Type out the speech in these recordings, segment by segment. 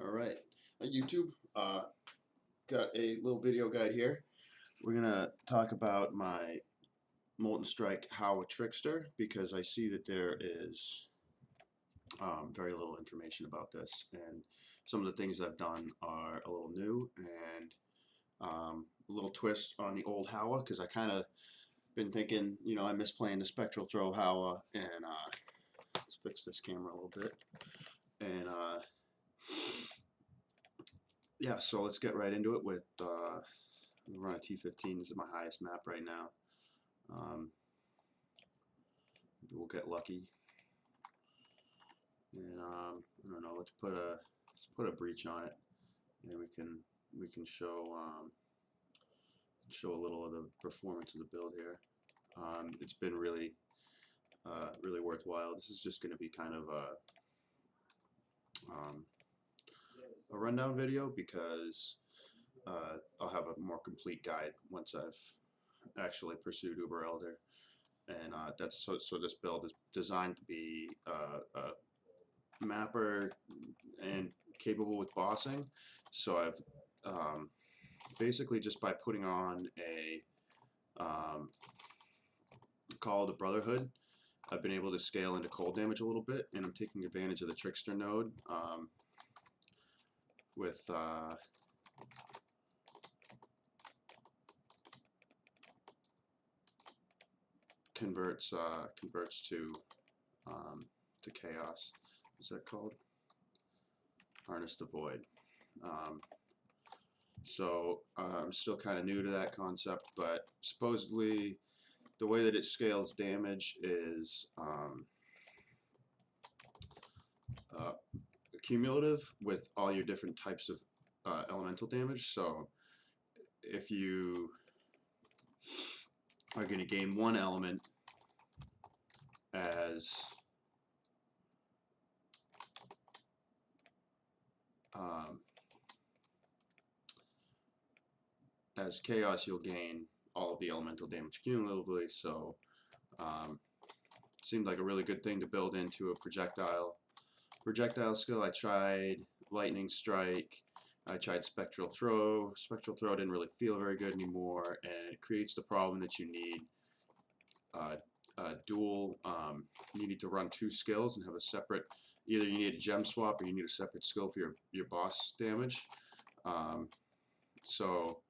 Alright, YouTube, got a little video guide here. We're going to talk about my Molten Strike HOWA Trickster because I see that there is very little information about this, and some of the things I've done are a little new and a little twist on the old HOWA, because I kind of been thinking, I miss playing the Spectral Throw HOWA, and let's fix this camera a little bit. And yeah, so let's get right into it with run a T15. This is my highest map right now. We'll get lucky, and I don't know. Let's put a breach on it, and we can show show a little of the performance of the build here. It's been really worthwhile. This is just going to be kind of a rundown video because I'll have a more complete guide once I've actually pursued Uber Elder. And that's so this build is designed to be a mapper and capable with bossing. So I've basically, just by putting on a Call of the Brotherhood, I've been able to scale into cold damage a little bit, and I'm taking advantage of the Trickster node with converts to chaos. What's that called? Harness the Void. So I'm still kind of new to that concept, but supposedly the way that it scales damage is cumulative with all your different types of elemental damage. So if you are going to gain one element as chaos, you'll gain all of the elemental damage cumulatively. So it seemed like a really good thing to build into a projectile skill. I tried lightning strike, I tried spectral throw. Spectral throw didn't really feel very good anymore, and it creates the problem that you need dual. You need to run two skills and have a separate. Either you need a gem swap or you need a separate skill for your boss damage. So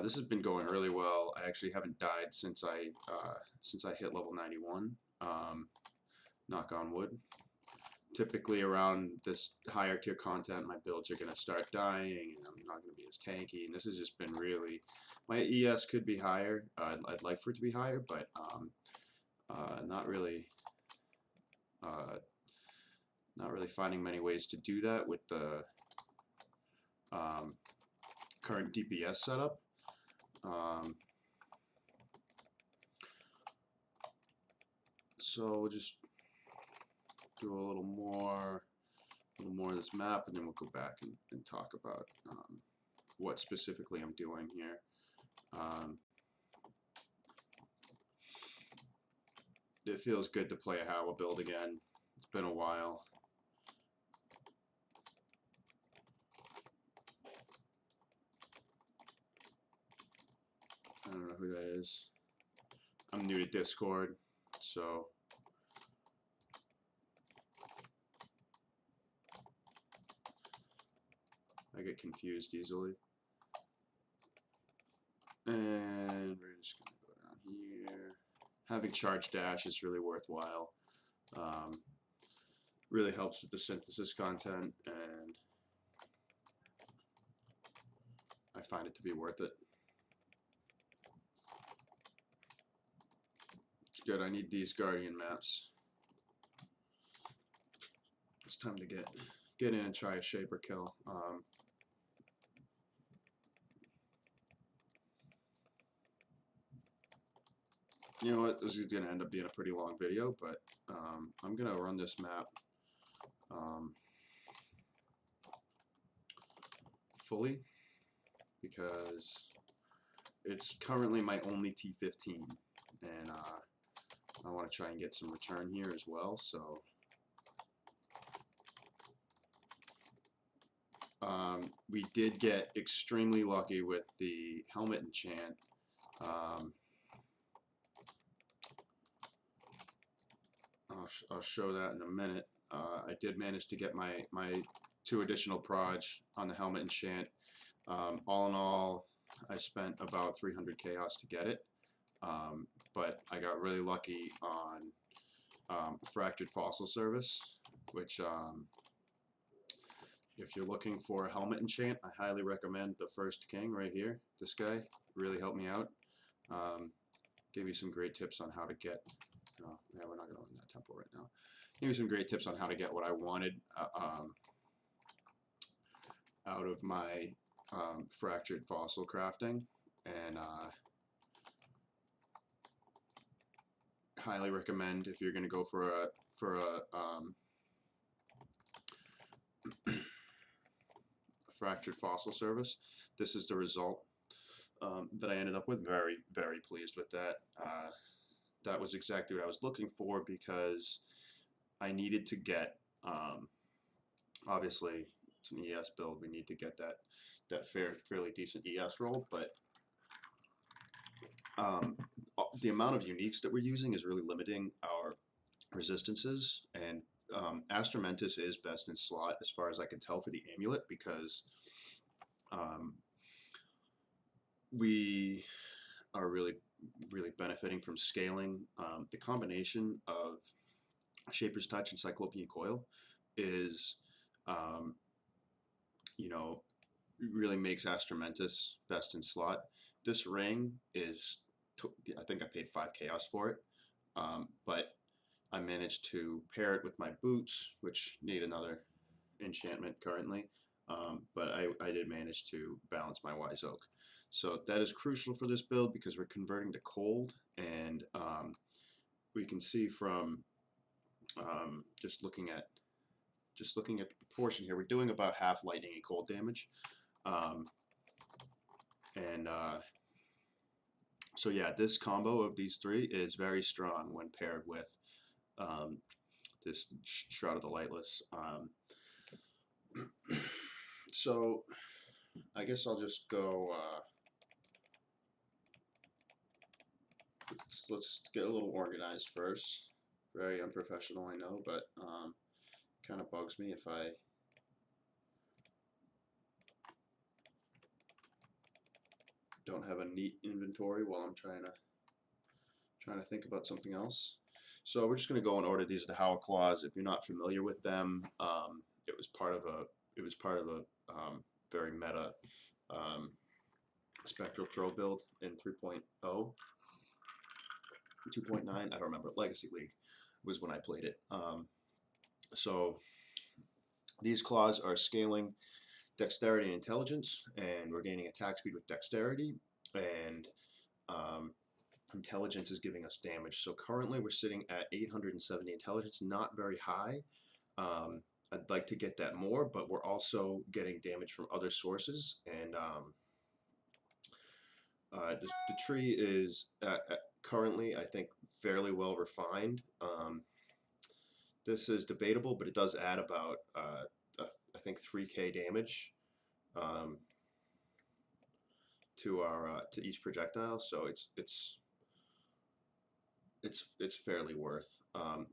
this has been going really well. I actually haven't died since I hit level 91. Knock on wood. Typically around this higher tier content, my builds are going to start dying, and I'm not going to be as tanky. And this has just been really. My ES could be higher. I'd like for it to be higher, but not really. Not really finding many ways to do that with the current DPS setup. So we'll just do a little more of this map, and then we'll go back and talk about what specifically I'm doing here. It feels good to play a HOWA build again. It's been a while. I don't know who that is. I'm new to Discord, so I get confused easily. And we're just going to go down here. Having charge dash is really worthwhile. Really helps with the synthesis content, and I find it to be worth it. It's good. I need these Guardian maps. It's time to get in and try a Shaper kill. You know what, this is going to end up being a pretty long video, but I'm going to run this map fully because it's currently my only T15, and I want to try and get some return here as well. So We did get extremely lucky with the helmet enchant. I'll show that in a minute. I did manage to get my 2 additional proj on the helmet enchant. All in all, I spent about 300 chaos to get it, but I got really lucky on fractured fossil service, which if you're looking for a helmet enchant, I highly recommend the first king right here. This guy really helped me out. Gave me some great tips on how to get. Yeah, we're not going to run that temple right now. Gave me some great tips on how to get what I wanted out of my fractured fossil crafting, and highly recommend if you're going to go for a fractured fossil service. This is the result that I ended up with. Very, very pleased with that. That was exactly what I was looking for, because I needed to get, obviously it's an ES build, we need to get that fairly decent ES roll, but the amount of uniques that we're using is really limiting our resistances, and Astramantis is best in slot as far as I can tell for the amulet, because we are really benefiting from scaling. The combination of Shaper's Touch and Cyclopean Coil is, you know, really makes Astramantis best in slot. This ring is, I think I paid 5 chaos for it, but I managed to pair it with my boots, which need another enchantment currently, but I did manage to balance my Wise Oak. So that is crucial for this build, because we're converting to cold, and we can see from just looking at the proportion here, we're doing about half lightning and cold damage, and so yeah, this combo of these 3 is very strong when paired with this Shroud of the Lightless. So I guess I'll just go. Let's get a little organized first. Very unprofessional, I know, but kind of bugs me if I don't have a neat inventory while I'm trying to think about something else. So we're just going to go in order. These are the HOWA claws. If you're not familiar with them, it was part of a very meta spectral throw build in 3.0, 2.9. I don't remember. Legacy League was when I played it. So these claws are scaling dexterity and intelligence, and we're gaining attack speed with dexterity, and intelligence is giving us damage. So currently we're sitting at 870 intelligence, not very high. I'd like to get that more, but we're also getting damage from other sources, and the tree is currently, I think, fairly well refined. This is debatable, but it does add about I think 3k damage to our to each projectile, so it's fairly worth.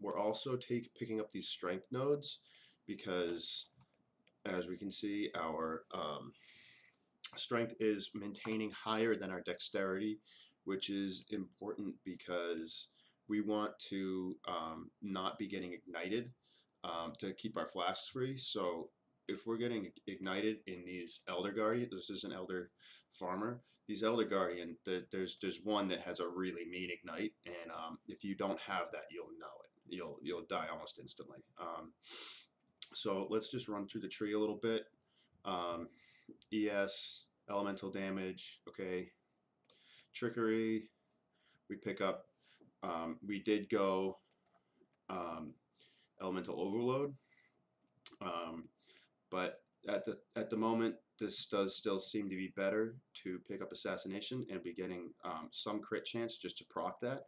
We're also picking up these strength nodes, because as we can see, our strength is maintaining higher than our dexterity, which is important because we want to not be getting ignited to keep our flasks free. So if we're getting ignited in these Elder Guardian, this is an Elder Farmer, these Elder Guardian, there's one that has a really mean ignite, and if you don't have that, you'll know it. You'll die almost instantly. So let's just run through the tree a little bit. ES, elemental damage, okay. Trickery, we pick up, we did go elemental overload, but at the moment this does still seem to be better to pick up assassination and be getting some crit chance just to proc that.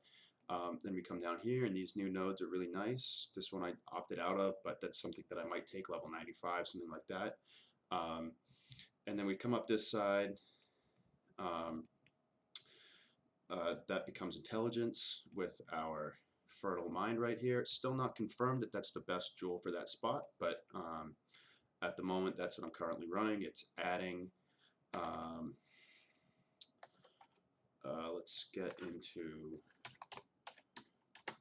Then we come down here, and these new nodes are really nice. This one I opted out of, but that's something that I might take level 95, something like that. and then we come up this side. Um, that becomes intelligence with our fertile mind right here. It's still not confirmed that that's the best jewel for that spot, but at the moment that's what I'm currently running. It's adding, let's get into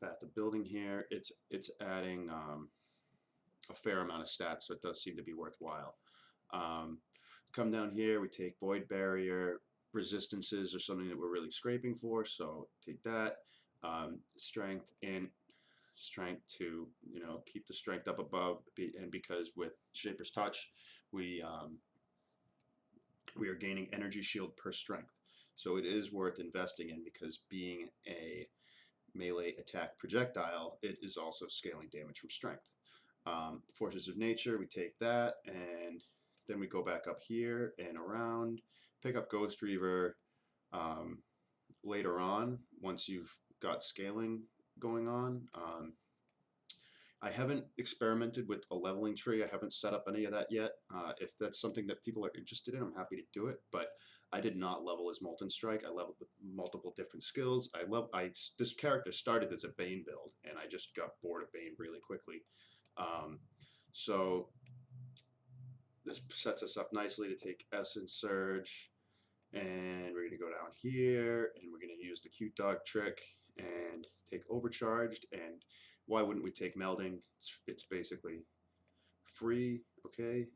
the building here. It's adding a fair amount of stats, so it does seem to be worthwhile. Come down here, we take void barrier. Resistances are something that we're really scraping for, so take that. Strength and strength to keep the strength up above, and because with Shaper's Touch we are gaining energy shield per strength, so it is worth investing in, because being a melee attack projectile, it is also scaling damage from strength. Forces of Nature, we take that, and then we go back up here and around, pick up Ghost Reaver later on once you've got scaling going on. I haven't experimented with a leveling tree. I haven't set up any of that yet. If that's something that people are interested in, I'm happy to do it, but I did not level as Molten Strike. I leveled with multiple different skills. This character started as a Bane build, and I just got bored of Bane really quickly. So this sets us up nicely to take Essence Surge, and we're going to go down here, and we're going to use the cute dog trick and take Overcharged. And why wouldn't we take Melding? It's basically free. Okay.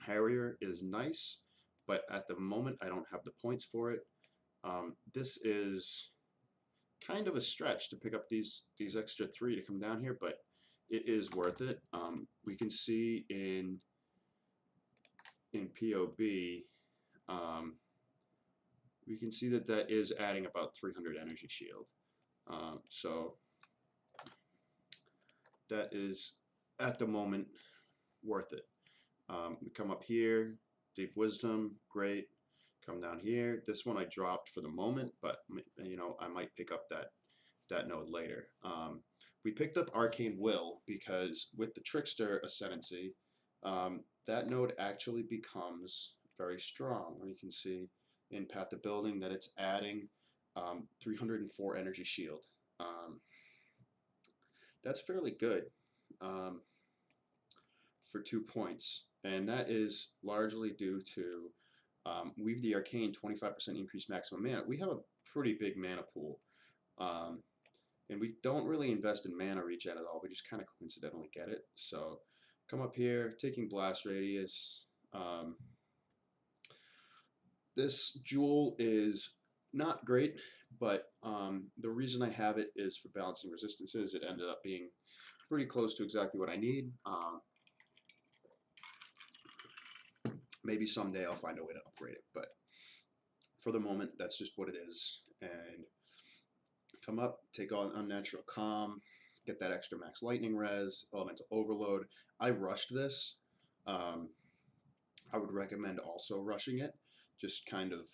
Harrier is nice, but at the moment I don't have the points for it. This is kind of a stretch to pick up these extra 3 to come down here, but it is worth it. We can see in POB, we can see that that is adding about 300 energy shield. So that is at the moment worth it. We come up here, Deep Wisdom, great. Come down here. This one I dropped for the moment, but I might pick up that node later. We picked up Arcane Will because with the Trickster Ascendancy, that node actually becomes very strong. You can see in Path of Building that it's adding 304 energy shield. That's fairly good for 2 points, and that is largely due to Weave the Arcane, 25% increased maximum mana. We have a pretty big mana pool, and we don't really invest in mana regen at all. We just kind of coincidentally get it. So come up here, taking Blast Radius. This jewel is not great, but the reason I have it is for balancing resistances. It ended up being pretty close to exactly what I need. Maybe someday I'll find a way to upgrade it, but for the moment, that's just what it is. And come up, take on Unnatural Calm, get that extra max lightning res, Elemental Overload. I rushed this. I would recommend also rushing it. Just kind of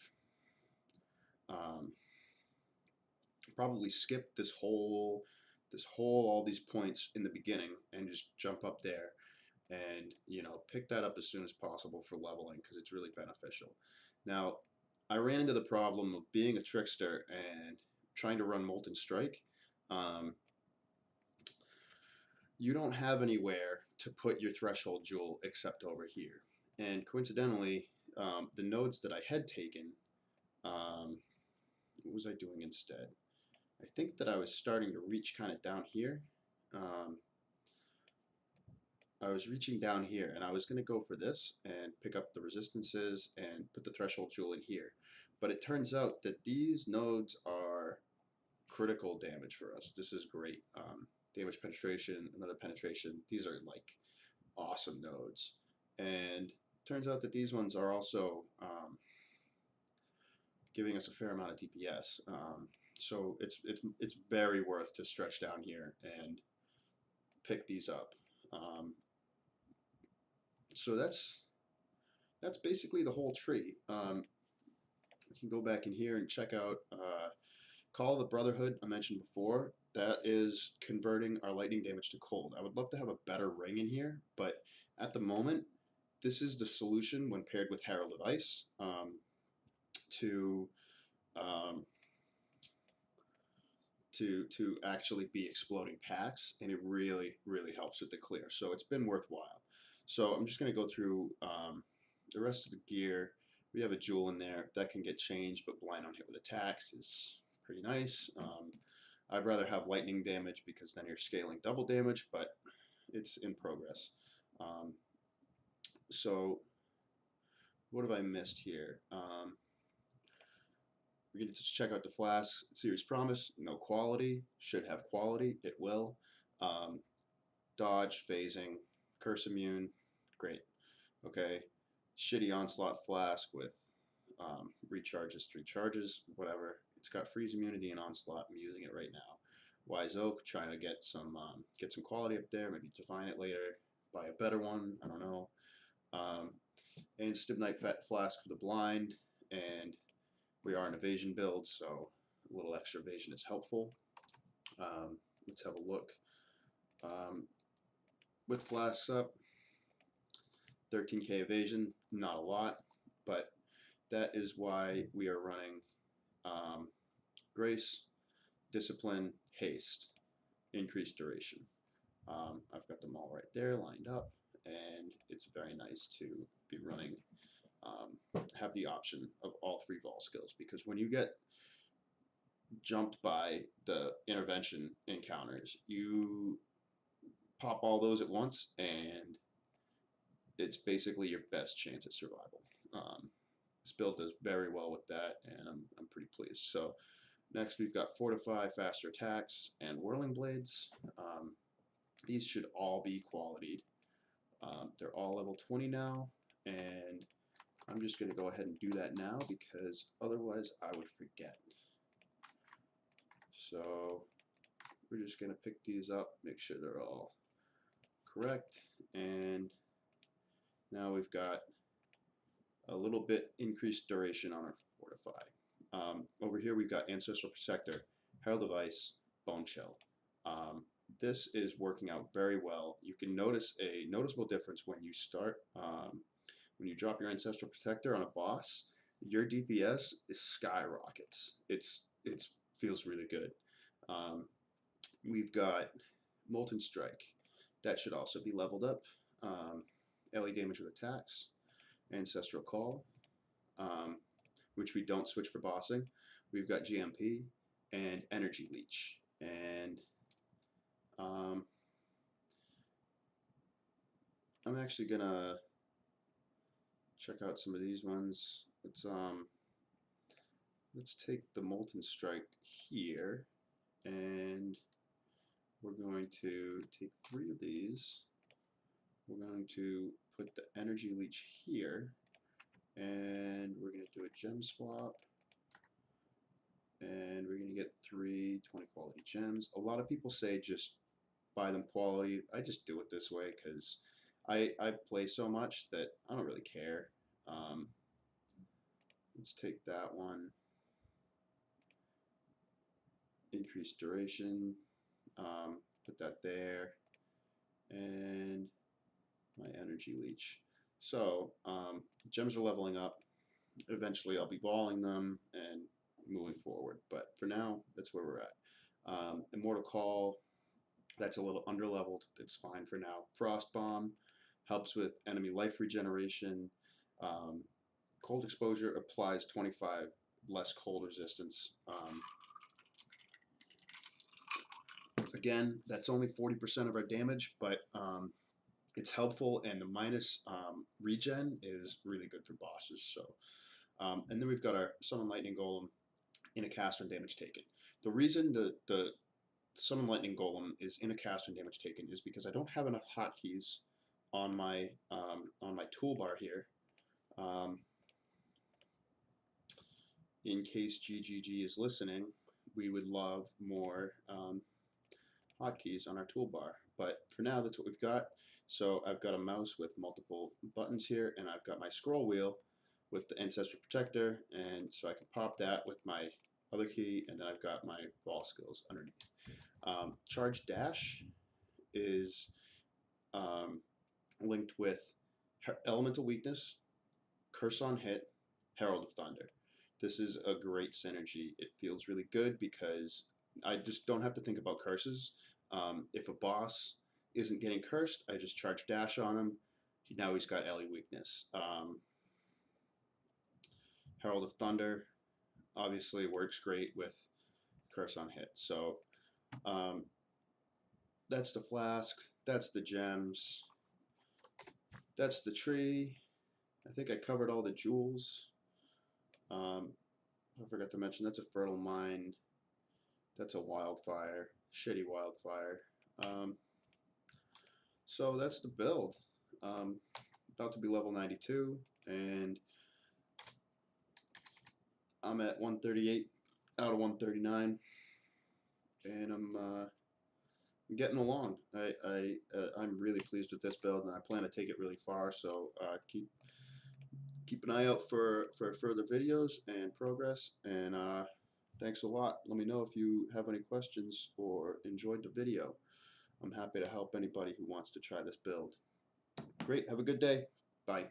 probably skip all these points in the beginning and just jump up there and pick that up as soon as possible for leveling, because it's really beneficial. Now, I ran into the problem of being a Trickster and trying to run Molten Strike. You don't have anywhere to put your Threshold Jewel except over here. And coincidentally, the nodes that I had taken, what was I doing instead? I think that I was starting to reach kind of down here. I was reaching down here, and I was going to go for this and pick up the resistances and put the Threshold Jewel in here. But it turns out that these nodes are critical damage for us. This is great. Damage penetration, another penetration. These are like awesome nodes. And turns out that these ones are also giving us a fair amount of DPS. So it's very worth to stretch down here and pick these up. So that's basically the whole tree. We can go back in here and check out Call of the Brotherhood I mentioned before. That is converting our lightning damage to cold. I would love to have a better ring in here, but at the moment, this is the solution when paired with Heralded Ice to um, to actually be exploding packs, and it really helps with the clear. So it's been worthwhile. So I'm just going to go through the rest of the gear. We have a jewel in there that can get changed, but blind on hit with attacks is pretty nice. I'd rather have lightning damage because then you're scaling double damage, but it's in progress. So what have I missed here? We're going to just check out the flask. Series promise, no quality. Should have quality. It will. Dodge, phasing, curse immune. Great. Okay. Shitty onslaught flask with recharges, 3 charges, whatever. It's got freeze immunity and onslaught. I'm using it right now. Wise Oak, trying to get some quality up there. Maybe define it later. Buy a better one. I don't know. And Stibnite Flask for the blind, and we are an evasion build, so a little extra evasion is helpful. Let's have a look. With flasks up, 13k evasion, not a lot, but that is why we are running Grace, Discipline, Haste, Increased Duration. I've got them all right there lined up, and it's very nice to be running, have the option of all 3 vol skills, because when you get jumped by the intervention encounters, you pop all those at once, and it's basically your best chance at survival. This build does very well with that, and I'm pretty pleased. So next we've got Fortify, Faster Attacks, and Whirling Blades. These should all be qualityed. They're all level 20 now, and I'm just going to go ahead and do that now because otherwise I would forget. So we're just going to pick these up, make sure they're all correct, and now we've got a little bit increased duration on our Fortify. Over here we've got Ancestral Protector, Herald of Ice, Bone Shell. This is working out very well. You can notice a noticeable difference when you start, when you drop your Ancestral Protector on a boss, your DPS is skyrockets. It feels really good. We've got Molten Strike. That should also be leveled up. LE damage with attacks. Ancestral Call, which we don't switch for bossing. We've got GMP and Energy Leech. And I'm actually going to check out some of these ones. Let's take the Molten Strike here, and we're going to take 3 of these. We're going to put the Energy Leech here, and we're going to do a gem swap, and we're going to get 3 20 quality gems. A lot of people say just buy them quality. I just do it this way because I play so much that I don't really care. Let's take that one. Increase duration. Put that there. And my Energy Leech. So gems are leveling up. Eventually I'll be balling them and moving forward. But for now, that's where we're at. Immortal Call, that's a little underleveled. It's fine for now. Frost Bomb helps with enemy life regeneration. Cold Exposure applies 25 less cold resistance. Again, that's only 40% of our damage, but it's helpful, and the minus regen is really good for bosses. So, and then we've got our Summon Lightning Golem in a cast on damage taken. The reason the Summon Lightning Golem is in a cast on damage taken is because I don't have enough hotkeys on my toolbar here. In case GGG is listening, we would love more hotkeys on our toolbar. But for now, that's what we've got. So I've got a mouse with multiple buttons here, and I've got my scroll wheel with the Ancestral Protector, and so I can pop that with my other key, and then I've got my ball skills underneath. Charge Dash is linked with Elemental Weakness, Curse on Hit, Herald of Thunder. This is a great synergy. It feels really good because I just don't have to think about curses. If a boss isn't getting cursed, I just charge dash on him. Now he's got Ellie Weakness. Herald of Thunder obviously works great with Curse on Hit. So that's the flask, that's the gems, that's the tree. I think I covered all the jewels. I forgot to mention that's a fertile mine. That's a wildfire, shitty wildfire. So that's the build. About to be level 92, and I'm at 138 out of 139, and I'm getting along. I'm really pleased with this build, and I plan to take it really far. So keep an eye out for further videos and progress. And thanks a lot. Let me know if you have any questions or enjoyed the video. I'm happy to help anybody who wants to try this build. Great. Have a good day. Bye.